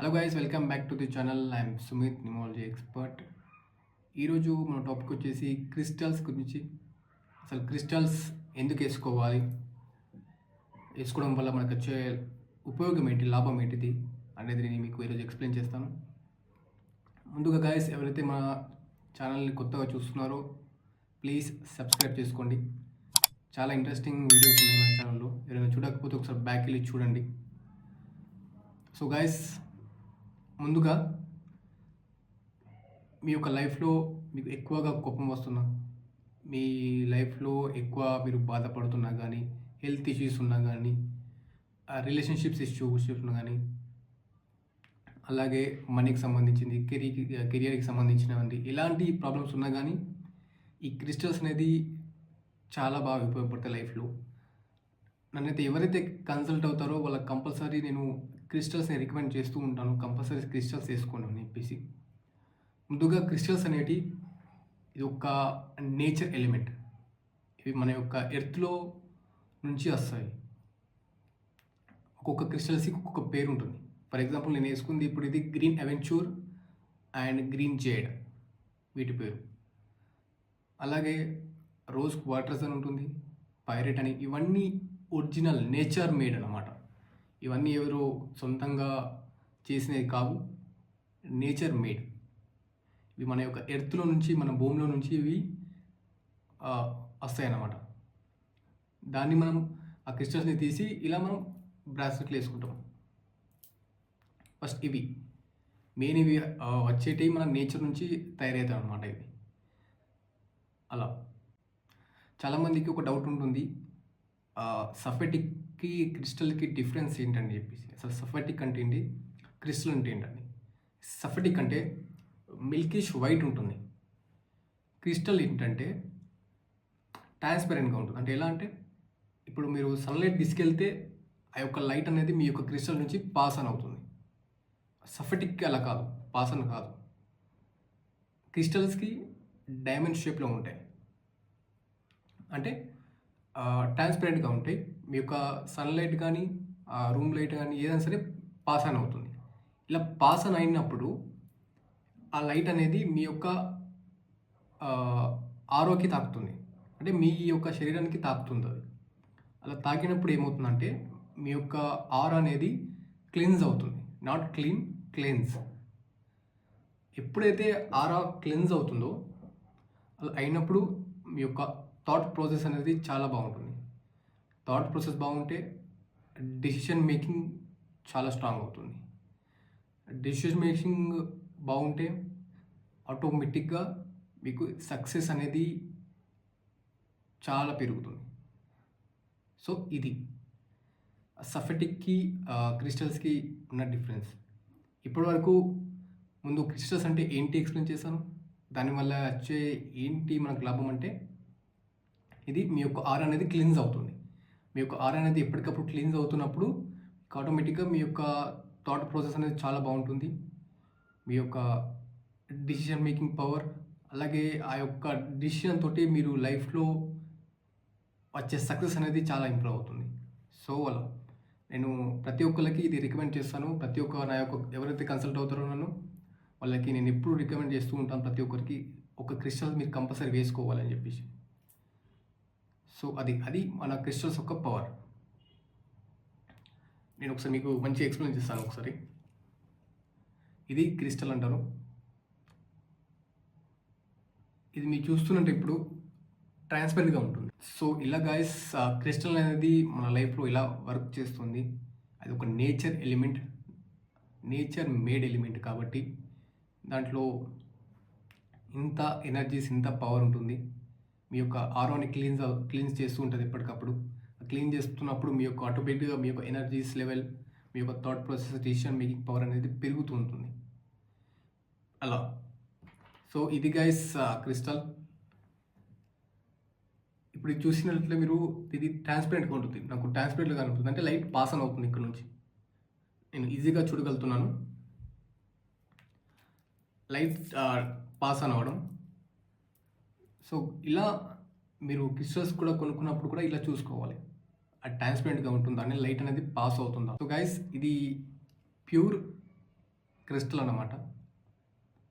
Hello guys, welcome back to the channel. I'm Sumit, numerology expert. ఈరోజు మన topic వచ్చేసి crystals గురించి. అసలు క్రిస్టల్స్ ఎందుకు వేసుకోవాలి, వేసుకోవడం వల్ల మనకు వచ్చే ఉపయోగం ఏంటి, లాభం ఏంటిది అనేది నేను మీకు ఈరోజు ఎక్స్ప్లెయిన్ చేస్తాను. ముందుగా గైస్, ఎవరైతే మన ఛానల్ని కొత్తగా చూస్తున్నారో ప్లీజ్ సబ్స్క్రైబ్ చేసుకోండి. చాలా ఇంట్రెస్టింగ్ వీడియోస్ ఉన్నాయి మన ఛానల్లో. ఎవరైనా చూడకపోతే ఒకసారి బ్యాక్ వెళ్ళి చూడండి. సో గైస్, ముందుగా మీ యొక్క లైఫ్లో మీకు ఎక్కువగా కోపం వస్తున్నా, మీ లైఫ్లో ఎక్కువ మీరు బాధపడుతున్నా కానీ, హెల్త్ ఇష్యూస్ ఉన్నా కానీ, రిలేషన్షిప్స్ ఇష్యూస్ ఉన్నా కానీ, అలాగే మనీకి సంబంధించింది, కెరియర్కి సంబంధించినవి ఇలాంటి ప్రాబ్లమ్స్ ఉన్నా కానీ ఈ క్రిస్టల్స్ అనేది చాలా బాగా ఉపయోగపడతాయి లైఫ్లో. నన్నైతే ఎవరైతే కన్సల్ట్ అవుతారో వాళ్ళకి కంపల్సరీ నేను క్రిస్టల్స్ని రికమెండ్ చేస్తూ ఉంటాను. కంపల్సరీ క్రిస్టల్స్ వేసుకోండి అని చెప్పేసి. ముందుగా క్రిస్టల్స్ అనేటి ఇది ఒక నేచర్ ఎలిమెంట్. ఇవి మన యొక్క ఎర్త్లో నుంచి వస్తాయి. ఒక్కొక్క క్రిస్టల్స్కి ఒక్కొక్క పేరు ఉంటుంది. ఫర్ ఎగ్జాంపుల్ నేను వేసుకుంది ఇప్పుడు ఇది గ్రీన్ అవెంచూర్ అండ్ గ్రీన్ జేడ్, వీటి పేరు. అలాగే రోజ్ క్వార్టర్స్ అని ఉంటుంది, పైరేట్ అని. ఇవన్నీ ఒరిజినల్ నేచర్ మేడ్ అన్నమాట. ఇవన్నీ ఎవరో సొంతంగా చేసినవి కావు, నేచర్ మేడ్. ఇవి మన యొక్క ఎర్త్లో నుంచి, మన భూమిలో నుంచి ఇవి వస్తాయన్నమాట. దాన్ని మనం ఆ క్రిస్టల్స్ని తీసి ఇలా మనం బ్రాస్లెట్లు వేసుకుంటాం. ఫస్ట్ ఇవి మెయిన్, ఇవి వచ్చేటివి మన నేచర్ నుంచి తయారవుతాయి అన్నమాట. ఇవి అలా చాలామందికి ఒక డౌట్ ఉంటుంది, సఫెటిక్కి క్రిస్టల్కి డిఫరెన్స్ ఏంటని చెప్పేసి. అసలు సఫెటిక్ అంటే ఏంటి, క్రిస్టల్ అంటే ఏంటండి? సఫెటిక్ అంటే మిల్కిష్ వైట్ ఉంటుంది. క్రిస్టల్ ఏంటంటే ట్రాన్స్పరెంట్గా ఉంటుంది. అంటే ఎలా అంటే ఇప్పుడు మీరు సన్లైట్ తీసుకెళ్తే ఆ యొక్క లైట్ అనేది మీ యొక్క క్రిస్టల్ నుంచి పాస్ ఆన్ అవుతుంది. సఫెటిక్కి అలా కాదు, పాస్ ఆన్ కాదు. క్రిస్టల్స్కి డైమండ్ షేప్లో ఉంటాయి, అంటే ట్రాన్స్పరెంట్గా ఉంటాయి. మీ యొక్క సన్లైట్ కానీ, రూమ్ లైట్ కానీ ఏదైనా సరే పాస్ ఆన్ అవుతుంది. ఇలా పాస్ ఆన్ అయినప్పుడు ఆ లైట్ అనేది మీ యొక్క ఆరోకి తాకుతుంది, అంటే మీ యొక్క శరీరానికి తాకుతుంది. అది అలా తాకినప్పుడు ఏమవుతుందంటే మీ యొక్క ఆరా అనేది క్లెన్స్ అవుతుంది. Not clean, cleanse. ఎప్పుడైతే ఆరా క్లెన్స్ అవుతుందో అలా అయినప్పుడు మీ యొక్క థాట్ ప్రాసెస్ అనేది చాలా బాగుంటుంది. థాట్ ప్రాసెస్ బాగుంటే డెసిషన్ మేకింగ్ చాలా స్ట్రాంగ్ అవుతుంది. డెసిషన్ మేకింగ్ బాగుంటే ఆటోమేటిక్గా మీకు సక్సెస్ అనేది చాలా పెరుగుతుంది. సో ఇది సఫెటిక్కి క్రిస్టల్స్కి ఉన్న డిఫరెన్స్. ఇప్పటివరకు ముందు క్రిస్టల్స్ అంటే ఏంటి ఎక్స్ప్లెయిన్ చేశాను. దానివల్ల వచ్చే ఏంటి మనకు లాభం అంటే, ఇది మీ యొక్క ఆరా అనేది క్లీన్స్ అవుతుంది. మీ యొక్క ఆరా అనేది ఎప్పటికప్పుడు క్లీన్స్ అవుతున్నప్పుడు ఆటోమేటిక్గా మీ యొక్క థాట్ ప్రాసెస్ అనేది చాలా బాగుంటుంది. మీ యొక్క డిసిషన్ మేకింగ్ పవర్, అలాగే ఆ యొక్క డిసిషన్ తోటి మీరు లైఫ్లో వచ్చే సక్సెస్ అనేది చాలా ఇంప్రూవ్ అవుతుంది. సో అలా నేను ప్రతి ఒక్కరికి ఇది రికమెండ్ చేస్తాను. ప్రతి ఒక్క నా యొక్క ఎవరైతే కన్సల్ట్ అవుతారో నన్ను, వాళ్ళకి నేను ఎప్పుడు రికమెండ్ చేస్తూ ఉంటాను. ప్రతి ఒక్కరికి ఒక క్రిస్టల్ మీరు కంపల్సరీ వేసుకోవాలని చెప్పేసి. సో అది మన క్రిస్టల్స్ యొక్క పవర్. నేను ఒకసారి మీకు మంచి ఎక్స్ప్లెయిన్ చేస్తాను. ఒకసారి ఇది క్రిస్టల్ అంటారు. ఇది మీరు చూస్తున్నట్టు ఇప్పుడు ట్రాన్స్పరెంట్గా ఉంటుంది. సో ఇలా గాయస్, క్రిస్టల్ అనేది మన లైఫ్లో ఇలా వర్క్ చేస్తుంది. అది ఒక nature element, nature made element కాబట్టి దాంట్లో ఇంత ఎనర్జీస్, ఇంత పవర్ ఉంటుంది. మీ యొక్క ఆరోని క్లీన్స్ చేస్తూ ఉంటుంది ఎప్పటికప్పుడు. క్లీన్ చేస్తున్నప్పుడు మీ యొక్క ఆటోమేటిక్గా మీ యొక్క ఎనర్జీస్ లెవెల్, మీ యొక్క thought process, decision making power అనేది పెరుగుతూ ఉంటుంది అలా. సో ఇది గైస్ క్రిస్టల్. ఇప్పుడు ఇది చూసినట్లయితే మీరు, ఇది ట్రాన్స్పరెంట్గా ఉంటుంది. నాకు ట్రాన్స్పరెంట్గా ఉంటుంది, అంటే లైట్ పాస్ ఆన్ అవుతుంది. ఇక్కడ నుంచి నేను ఈజీగా చూడగలుగుతున్నాను లైట్ పాస్ ఆన్ అవ్వడం. సో ఇలా మీరు క్రిస్టల్స్ కూడా కొనుక్కున్నప్పుడు కూడా ఇలా చూసుకోవాలి, అది ట్రాన్స్పరెంట్గా ఉంటుందా, అని లైట్ అనేది పాస్ అవుతుందా. సో గైస్, ఇది ప్యూర్ క్రిస్టల్ అన్నమాట.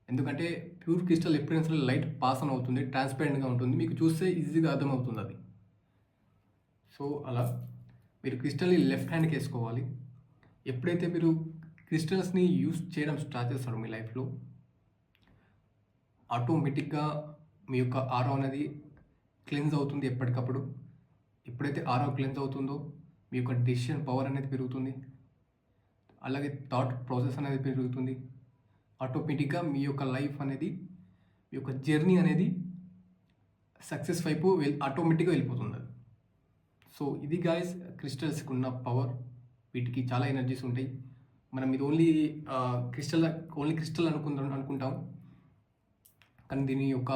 ఎందుకంటే ప్యూర్ క్రిస్టల్ ఎప్పుడైనా సరే లైట్ పాస్ ఆన్ అవుతుంది. ట్రాన్స్‌పరెంట్‌గా ఉంటుంది. మీకు చూస్తే ఈజీగా అర్థమవుతుంది అది. సో, అలా మీరు క్రిస్టల్‌ని లెఫ్ట్ హ్యాండ్‌కేసుకోవాలి. ఎప్పుడైతే మీరు క్రిస్టల్స్‌ని యూజ్ చేయడం స్టార్ట్ చేస్తారో మీ లైఫ్‌లో, ఆటోమేటిక్‌గా మీ యొక్క ఆరా అనేది క్లెన్స్ అవుతుంది ఎప్పటికప్పుడు. ఎప్పుడైతే ఆరా క్లెన్స్ అవుతుందో, మీ యొక్క డెసిషన్ పవర్ అనేది పెరుగుతుంది. అలాగే థాట్ ప్రాసెస్ అనేది పెరుగుతుంది. ఆటోమేటిక్‌గా మీ యొక్క లైఫ్ అనేది, మీ యొక్క జర్నీ అనేది సక్సెస్ వైపు ఆటోమేటిక్‌గా వెళ్ళిపోతుందది. సో, ఇది గాయ్స్ క్రిస్టల్స్‌కి ఉన్న పవర్. వీటికి చాలా ఎనర్జీస్ ఉంటాయి. మనం ఇది ఓన్లీ క్రిస్టల్ అనుకుంటాం. కానీ దీని యొక్క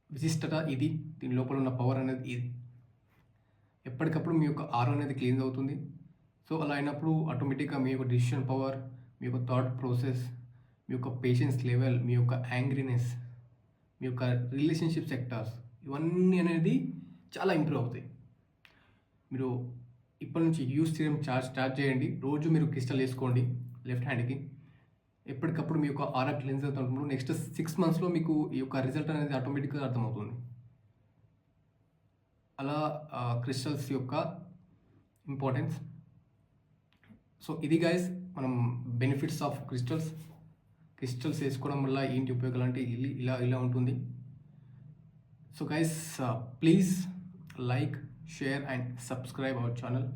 విశిష్టత ఇది. దీని లోపల ఉన్న పవర్ అనేది ఇది. ఎప్పటికప్పుడు మీ యొక్క ఆరా అనేది క్లీన్ అవుతుంది. సో, అలా అయినప్పుడు ఆటోమేటిక్‌గా మీ యొక్క డెసిషన్ పవర్, మీ యొక్క థాట్ ప్రాసెస్, మీ యొక్క పేషెన్స్ లెవెల్, మీ యొక్క యాంగ్రీనెస్, మీ యొక్క రిలేషన్‌షిప్ సెక్టార్స్ ఇవన్నీ అనేది చాలా ఇంప్రూవ్ అవుతాయి. మీరు ఇప్పటి నుంచి యూజ్ చేయడం స్టార్ట్ చేయండి. రోజు మీరు క్రిస్టల్ వేసుకోండి లెఫ్ట్ హ్యాండ్‌కి. ఎప్పటికప్పుడు మీ యొక్క ఆరా క్లెన్స్ అవుతున్నప్పుడు నెక్స్ట్ 6 మంత్స్‌లో మీకు ఈ యొక్క రిజల్ట్ అనేది ఆటోమేటిక్‌గా అర్థమవుతుంది. అలా క్రిస్టల్స్ యొక్క ఇంపార్టెన్స్. సో, ఇది గైస్ మనం బెనిఫిట్స్ ఆఫ్ క్రిస్టల్స్. క్రిస్టల్స్ వేసుకోవడం వల్ల ఏంటి ఉపయోగాలు అంటే ఇలా ఉంటుంది. So guys, please like, share and subscribe our channel.